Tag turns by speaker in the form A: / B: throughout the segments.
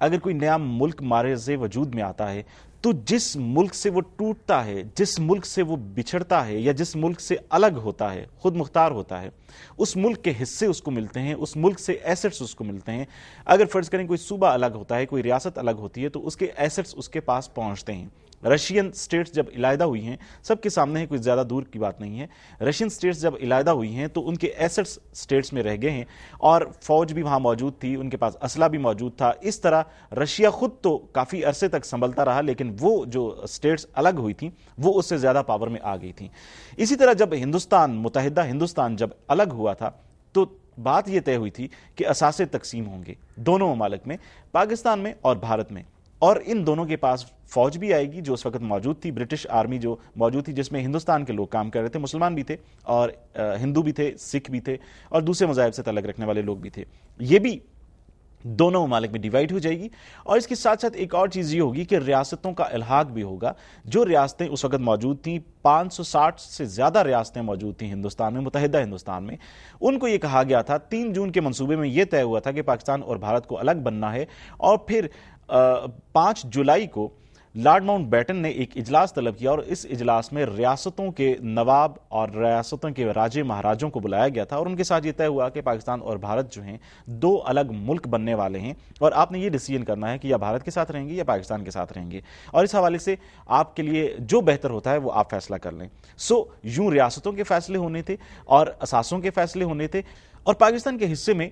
A: اگر کوئی نیا ملک معرض وجود میں آتا ہے تو جس ملک سے وہ ٹوٹتا ہے، جس ملک سے وہ بچھڑتا ہے یا جس ملک سے الگ ہوتا ہے، خود مختار ہوتا ہے، اس ملک کے حصے اس کو ملتے ہیں، اس ملک سے ایسٹس اس کو ملتے ہیں. اگر فرض کریں کوئی صوبہ الگ ہوتا ہے، کوئی ریاست الگ ہوتی ہے تو اس کے ایسٹس اس کے پاس پہنچتے ہیں. رشین سٹیٹس جب علیحدہ ہوئی ہیں، سب کے سامنے ہے، کوئی زیادہ دور کی بات نہیں ہے، رشین سٹیٹس جب علیحدہ ہوئی ہیں تو ان کے ایسٹس سٹیٹس میں رہ گئے ہیں اور فوج بھی وہاں موجود تھی، ان کے پاس اسلحہ بھی موجود تھا. اس طرح رشیا خود تو کافی عرصے تک سنبھلتا رہا، لیکن وہ جو سٹیٹس الگ ہوئی تھیں وہ اس سے زیادہ پاور میں آ گئی تھیں. اسی طرح جب متحدہ ہندوستان جب الگ ہوا تھا تو بات یہ طے ہوئی تھی کہ اثاثے تقسیم ہوں گے دونوں ممالک میں، پاکستان میں اور بھارت میں، اور ان دونوں کے پاس فوج بھی آئے گی جو اس وقت موجود تھی، برٹش آرمی جو موجود تھی، جس میں ہندوستان کے لوگ کام کر رہے تھے، مسلمان بھی تھے اور ہندو بھی تھے، سکھ بھی تھے اور دوسرے مذاہب سے تعلق رکھنے والے لوگ بھی تھے. یہ بھی دونوں ممالک میں ڈیوائیڈ ہو جائے گی. اور اس کے ساتھ ساتھ ایک اور چیز یہ ہوگی کہ ریاستوں کا الحاق بھی ہوگا. جو ریاستیں اس وقت موجود تھیں، 560 سے زیادہ ریاستیں موجود تھیں ہندوستان میں، متحدہ ہندوستان میں، ان کو یہ کہا گیا تھا 3 جون کے منصوبے میں یہ طے ہوا تھا کہ پاکستان اور بھارت کو الگ بننا ہے. اور پھر 5 جولائی کو لارڈ ماؤنٹ بیٹن نے ایک اجلاس طلب کیا اور اس اجلاس میں ریاستوں کے نواب اور ریاستوں کے راجے مہاراجوں کو بلایا گیا تھا اور ان کے ساتھ یہ طے ہوا کہ پاکستان اور بھارت جو ہیں 2 الگ ملک بننے والے ہیں اور آپ نے یہ ڈیسیژن کرنا ہے کہ یا بھارت کے ساتھ رہیں گے یا پاکستان کے ساتھ رہیں گے، اور اس حوالے سے آپ کے لیے جو بہتر ہوتا ہے وہ آپ فیصلہ کر لیں. یوں ریاستوں کے فیصلے ہونے تھے اور اثاثوں کے فیصلے ہونے تھے. اور پاکستان کے حصے میں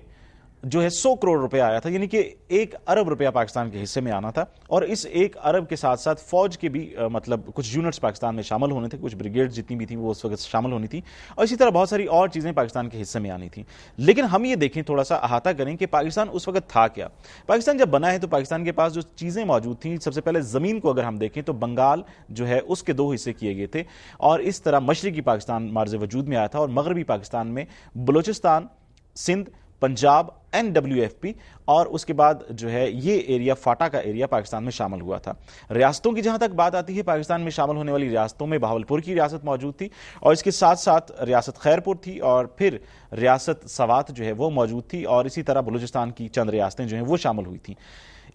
A: جو ہے 100 کروڑ روپے آیا تھا، یعنی کہ 1 ارب روپیہ پاکستان کے حصے میں آنا تھا. اور اس 1 ارب کے ساتھ ساتھ فوج کے بھی مطلب کچھ یونٹس پاکستان میں شامل ہونے تھے، کچھ بریگیڈ جتنی بھی تھیں وہ اس وقت شامل ہونی تھی، اور اسی طرح بہت ساری اور چیزیں پاکستان کے حصے میں آنی تھیں. لیکن ہم یہ دیکھیں، تھوڑا سا احاطہ کریں کہ پاکستان اس وقت تھا کیا. پاکستان جب بنا ہے تو پاکستان کے پاس جو چیزیں موجود تھیں، سب سے پہلے زمین کو اگر ہم دیکھیں تو بنگال جو ہے اس کے 2 حصے کیے گئے تھے، اور اس طرح مشرقی پاکستان معرض وجود میں آیا تھا، اور مغربی پاکستان میں بلوچستان، سندھ، پنجاب، NWFP، اور اس کے بعد جو ہے یہ ایریا فاٹا کا ایریا پاکستان میں شامل ہوا تھا. ریاستوں کی جہاں تک بات آتی ہے، پاکستان میں شامل ہونے والی ریاستوں میں بہاولپور کی ریاست موجود تھی، اور اس کے ساتھ ساتھ ریاست خیرپور تھی، اور پھر ریاست سوات جو ہے وہ موجود تھی، اور اسی طرح بلوچستان کی چند ریاستیں جو ہیں وہ شامل ہوئی تھیں.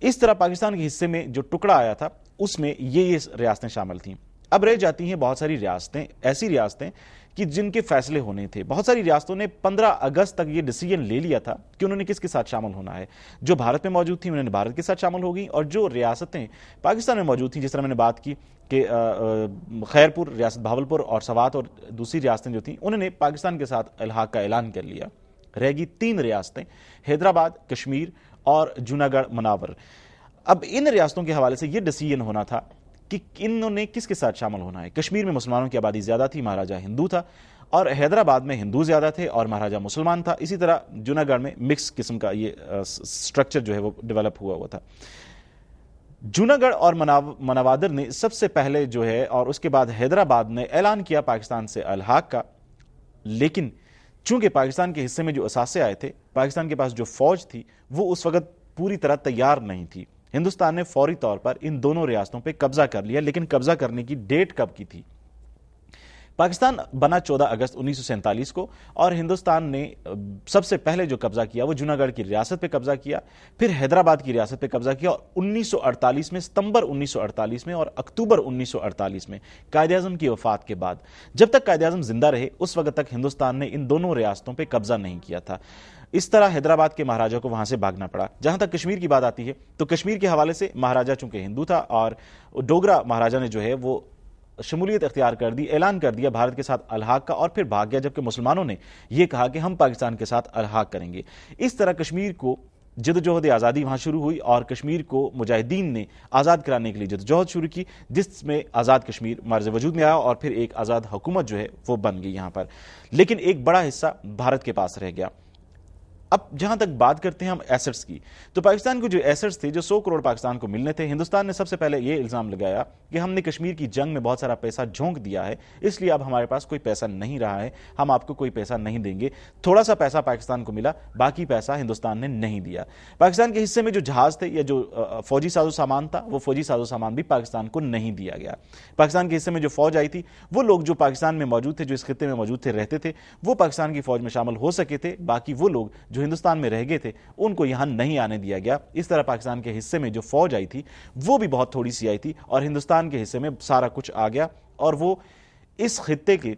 A: اس طرح پاکستان کے حصے میں جو ٹکڑا آیا تھا اس میں یہ ریاستیں شامل تھیں. اب رہ جاتی ہیں بہت ساری ریاستیں، ایسی ریاستیں کہ جن کے فیصلے ہونے تھے. بہت ساری ریاستوں نے 15 اگست تک یہ ڈیسیژن لے لیا تھا کہ انہوں نے کس کے ساتھ شامل ہونا ہے. جو بھارت میں موجود تھیں انہوں نے بھارت کے ساتھ شامل ہو گئی، اور جو ریاستیں پاکستان میں موجود تھیں، جس طرح میں نے بات کی کہ خیرپور، ریاست بہاولپور اور سوات اور دوسری ریاستیں جو تھیں، انہوں نے پاکستان کے ساتھ الحاق کا اعلان کر لیا. رہ گئی 3 ریاستیں، حیدرآباد، کشمیر اور جوناگڑھ مناور. اب ان ریاستوں کے حوالے سے یہ ڈیسیژن ہونا تھا کہ انہوں نے کس کے ساتھ شامل ہونا ہے. کشمیر میں مسلمانوں کی آبادی زیادہ تھی، مہاراجہ ہندو تھا، اور حیدرآباد میں ہندو زیادہ تھے اور مہاراجہ مسلمان تھا. اسی طرح جوناگڑھ میں مکس قسم کا یہ سٹرکچر جو ہے وہ ڈیولپ ہوا تھا. جوناگڑھ اور مناوادر نے سب سے پہلے جو ہے، اور اس کے بعد حیدرآباد نے اعلان کیا پاکستان سے الحاق کا. لیکن چونکہ پاکستان کے حصے میں جو اثاثے آئے تھے، پاکستان کے پاس جو فوج تھی وہ اس وقت پوری طرح تیار نہیں تھی. ہندوستان نے فوری طور پر ان دونوں ریاستوں پہ قبضہ کر لیا. لیکن قبضہ کرنے کی ڈیٹ کب کی تھی؟ پاکستان بنا 14 اگست 1947 کو، اور ہندوستان نے سب سے پہلے جو قبضہ کیا وہ جوناگڑھ کی ریاست پہ قبضہ کیا، پھر حیدرآباد کی ریاست پہ قبضہ کیا، اور 1948 میں، ستمبر 1948 میں اور اکتوبر 1948 میں قائد اعظم کی وفات کے بعد، جب تک قائد اعظم زندہ رہے اس وقت تک ہندوستان نے ان دونوں ریاستوں پہ قبضہ نہیں کیا تھا. اس طرح حیدرآباد کے مہاراجہ کو وہاں سے بھاگنا پڑا. جہاں تک کشمیر کی بات آتی ہے تو کشمیر کے حوالے سے مہاراجہ چونکہ ہندو تھا، اور ڈوگرا مہاراجہ نے جو ہے وہ شمولیت اختیار کر دی، اعلان کر دیا بھارت کے ساتھ الحاق کا، اور پھر بھاگ گیا، جبکہ مسلمانوں نے یہ کہا کہ ہم پاکستان کے ساتھ الحاق کریں گے. اس طرح کشمیر کو جدوجہد آزادی وہاں شروع ہوئی، اور کشمیر کو مجاہدین نے آزاد کرانے کے لیے جدوجہد شروع کی، جس میں آزاد کشمیر معرض وجود میں آیا، اور پھر ایک آزاد حکومت جو ہے وہ بن گئی یہاں پر. لیکن ایک بڑا حصہ بھارت کے پاس رہ گیا. اب جہاں تک بات کرتے ہیں ہم ایسٹس کی، تو پاکستان کو جو ایسٹس تھے، جو 100 کروڑ پاکستان کو ملنے تھے، ہندوستان نے سب سے پہلے یہ الزام لگایا کہ ہم نے کشمیر کی جنگ میں بہت سارا پیسہ جھونک دیا ہے، اس لیے اب ہمارے پاس کوئی پیسہ نہیں رہا ہے، ہم آپ کو کوئی پیسہ نہیں دیں گے. تھوڑا سا پیسہ پاکستان کو ملا، باقی پیسہ ہندوستان نے نہیں دیا. پاکستان کے حصے میں جو جہاز تھے یا جو فوجی ساز و سامان تھا، وہ فوجی ساز و سامان بھی پاکستان کو نہیں دیا گیا. پاکستان کے حصے میں جو فوج آئی تھی، وہ لوگ جو پاکستان میں موجود تھے، جو اس خطے میں موجود تھے، رہتے تھے، وہ پاکستان کی فوج میں شامل ہو سکے تھے. باقی وہ لوگ جو ہندوستان میں رہ گئے تھے ان کو یہاں نہیں آنے دیا گیا. اس طرح پاکستان کے حصے میں جو فوج آئی تھی وہ بھی بہت تھوڑی سی آئی تھی اور ہندوستان کے حصے میں سارا کچھ آ گیا اور وہ اس خطے کے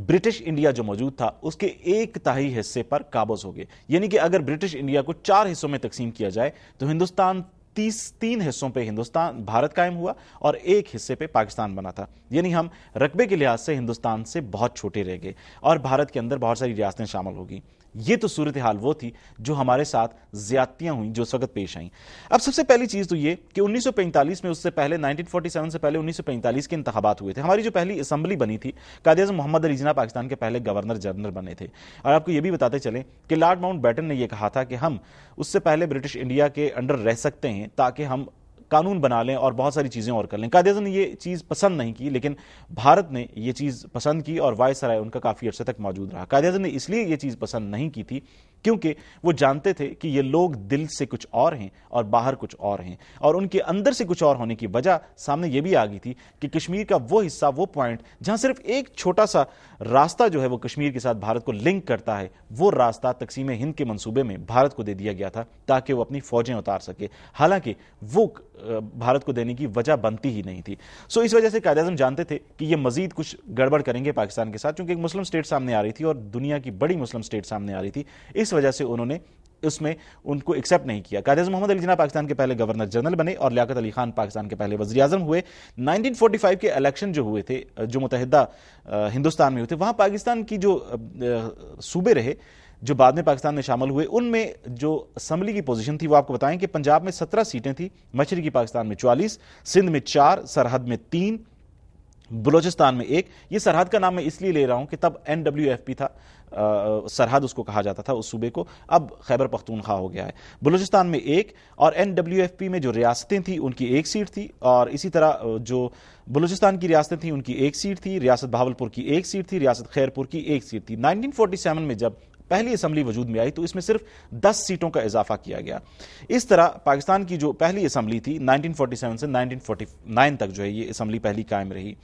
A: برٹش انڈیا جو موجود تھا اس کے 1/3 حصے پر قابض ہو گئے. یعنی کہ اگر برٹش انڈیا کو 4 حصوں میں تقسیم کیا جائے تو ہندوستان 3 حصوں پہ ہندوستان بھارت قائم ہوا اور 1 حصے پہ پاکستان بنا تھا. یعنی ہم رقبے کے لحاظ سے ہندوستان سے بہت چھوٹے رہ گئے اور بھارت کے اندر بہت ساری ریاستیں شامل ہو گئیں. یہ تو صورتحال وہ تھی جو ہمارے ساتھ زیادتیاں ہوئیں جو اس وقت پیش آئیں. اب سب سے پہلی چیز تو یہ کہ 1945 میں اس سے پہلے 1947 سے پہلے 1945 کے انتخابات ہوئے تھے. ہماری جو پہلی اسمبلی بنی تھی قائد اعظم محمد علی جناح پاکستان کے پہلے گورنر جنرل بنے تھے. اور آپ کو یہ بھی بتاتے چلیں کہ لارڈ ماؤنٹ بیٹن نے یہ کہا تھا کہ ہم اس سے پہلے برٹش انڈیا کے انڈر رہ سکتے ہیں تاکہ ہم قانون بنا لیں اور بہت ساری چیزیں اور کر لیں. قائد اعظم نے یہ چیز پسند نہیں کی لیکن بھارت نے یہ چیز پسند کی اور وائسرائے ان کا کافی عرصے تک موجود رہا. قائد اعظم نے اس لیے یہ چیز پسند نہیں کی تھی کیونکہ وہ جانتے تھے کہ یہ لوگ دل سے کچھ اور ہیں اور باہر کچھ اور ہیں اور ان کے اندر سے کچھ اور ہونے کی وجہ سامنے یہ بھی آ گئی تھی کہ کشمیر کا وہ حصہ وہ پوائنٹ جہاں صرف ایک چھوٹا سا راستہ جو ہے وہ کشمیر کے ساتھ بھارت کو لنک کرتا ہے وہ راستہ تقسیم ہند کے منصوبے میں بھارت کو دے دیا گیا تھا تاکہ وہ اپنی فوجیں اتار سکے. حالانکہ وہ بھارت کو دینے کی وجہ بنتی ہی نہیں تھی. سو اس وجہ سے قائد اعظم جانتے تھے کہ یہ مزید کچھ گڑبڑ کریں گے پاکستان کے ساتھ چونکہ ایک مسلم اسٹیٹ سامنے آ رہی تھی اور دنیا کی بڑی مسلم اسٹیٹ سامنے آ رہی تھی. اس وجہ سے انہوں نے اس میں ان کو ایکسیپٹ نہیں کیا. قائد اعظم محمد علی جناح پاکستان کے پہلے گورنر جنرل بنے اور لیاقت علی خان پاکستان کے پہلے وزیر اعظم ہوئے. 1945 کے الیکشن جو ہوئے تھے جو متحدہ ہندوستان میں ہوئے تھے وہاں پاکستان کی جو صوبے رہے جو بعد میں پاکستان میں شامل ہوئے ان میں جو اسمبلی کی پوزیشن تھی وہ آپ کو بتائیں کہ پنجاب میں 17 سیٹیں تھیں, مشرقی پاکستان میں 44, سندھ میں 4, سرحد میں 3, بلوچستان میں 1. یہ سرحد کا نام میں اس لیے لے رہا ہوں کہ تب NWFP تھا, سرحد اس کو کہا جاتا تھا اس صوبے کو, اب خیبر پختونخوا ہو گیا ہے. بلوچستان میں 1 اور NWFP میں جو ریاستیں تھیں ان کی 1 سیٹ تھی اور اسی طرح جو بلوچستان کی ریاستیں تھیں ان کی 1 سیٹ تھی, ریاست بہاولپور کی 1 سیٹ تھی, ریاست خیرپور کی 1 سیٹ تھی. 1947 میں جب پہلی اسمبلی وجود میں آئی تو اس میں صرف 10 سیٹوں کا اضافہ کیا گیا. اس طرح پاکستان کی جو پہلی اسمبلی تھی 1947 سے 1949 تک جو ہے یہ اسمبلی پہلی قائم رہی.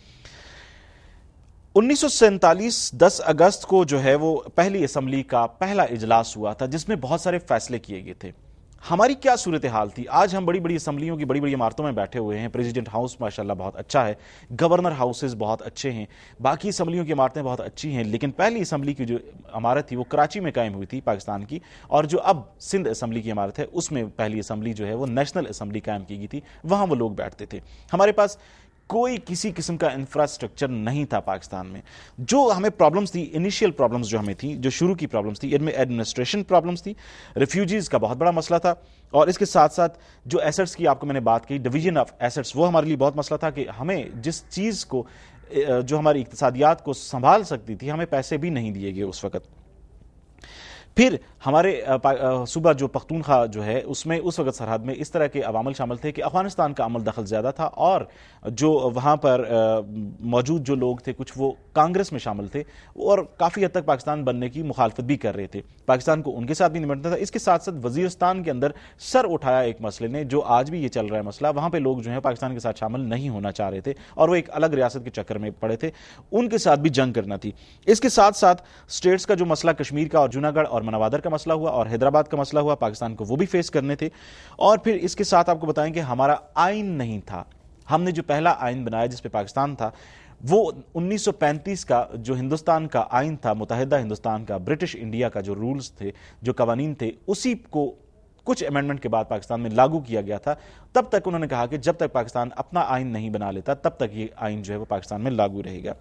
A: 1947 10 اگست کو جو ہے وہ پہلی اسمبلی کا پہلا اجلاس ہوا تھا جس میں بہت سارے فیصلے کیے گئے تھے. ہماری کیا صورتحال تھی؟ آج ہم بڑی بڑی اسمبلیوں کی بڑی بڑی عمارتوں میں بیٹھے ہوئے ہیں, پریزیڈنٹ ہاؤس ماشاءاللہ بہت اچھا ہے, گورنر ہاؤسز بہت اچھے ہیں, باقی اسمبلیوں کی عمارتیں بہت اچھی ہیں, لیکن پہلی اسمبلی کی جو عمارت تھی وہ کراچی میں قائم ہوئی تھی پاکستان کی, اور جو اب سندھ اسمبلی کی عمارت ہے اس میں پہلی اسمبلی جو ہے وہ نیشنل اسمبلی قائم کی گئی تھی, وہاں وہ لوگ بیٹھتے تھے. ہمارے پاس کوئی کسی قسم کا انفراسٹرکچر نہیں تھا پاکستان میں. جو ہمیں پرابلمز تھی, انیشیل پرابلمز جو ہمیں تھیں, جو شروع کی پرابلمز تھی, ان میں ایڈمنسٹریشن پرابلمز تھی, ریفیوجیز کا بہت بڑا مسئلہ تھا, اور اس کے ساتھ ساتھ جو ایسٹس کی آپ کو میں نے بات کی, ڈویژن آف ایسٹس, وہ ہمارے لیے بہت مسئلہ تھا کہ ہمیں جس چیز کو جو ہماری اقتصادیات کو سنبھال سکتی تھی ہمیں پیسے بھی نہیں دیے گئے اس وقت. پھر ہمارے صوبہ جو پختونخوا جو ہے اس میں اس وقت سرحد میں اس طرح کے عوامل شامل تھے کہ افغانستان کا عمل دخل زیادہ تھا, اور جو وہاں پر موجود جو لوگ تھے کچھ وہ کانگریس میں شامل تھے اور کافی حد تک پاکستان بننے کی مخالفت بھی کر رہے تھے. پاکستان کو ان کے ساتھ بھی نمٹنا تھا. اس کے ساتھ ساتھ وزیرستان کے اندر سر اٹھایا ایک مسئلے نے, جو آج بھی یہ چل رہا ہے مسئلہ, وہاں پہ لوگ جو ہیں پاکستان کے ساتھ شامل نہیں ہونا چاہ رہے تھے اور وہ ایک الگ ریاست کے چکر میں پڑے تھے, ان کے ساتھ بھی جنگ کرنا تھی. اس کے ساتھ ساتھ اسٹیٹس کا جو مسئلہ کشمیر کا اور جوناگڑھ اور منوادر کا مسئلہ ہوا اور حیدرآباد کا مسئلہ ہوا, پاکستان کو وہ بھی فیس کرنے تھے. اور پھر اس کے ساتھ آپ کو بتائیں کہ ہمارا آئین نہیں تھا. ہم نے جو پہلا آئین بنایا جس پہ پاکستان تھا وہ 1935 کا جو ہندوستان کا آئین تھا, متحدہ ہندوستان کا, برٹش انڈیا کا جو رولز تھے, جو قوانین تھے, اسی کو کچھ امینڈمنٹ کے بعد پاکستان میں لاگو کیا گیا تھا. تب تک انہوں نے کہا کہ جب تک پاکستان اپنا آئین نہیں بنا لیتا تب تک یہ آئین جو ہے وہ پاکستان میں لاگو رہے گا.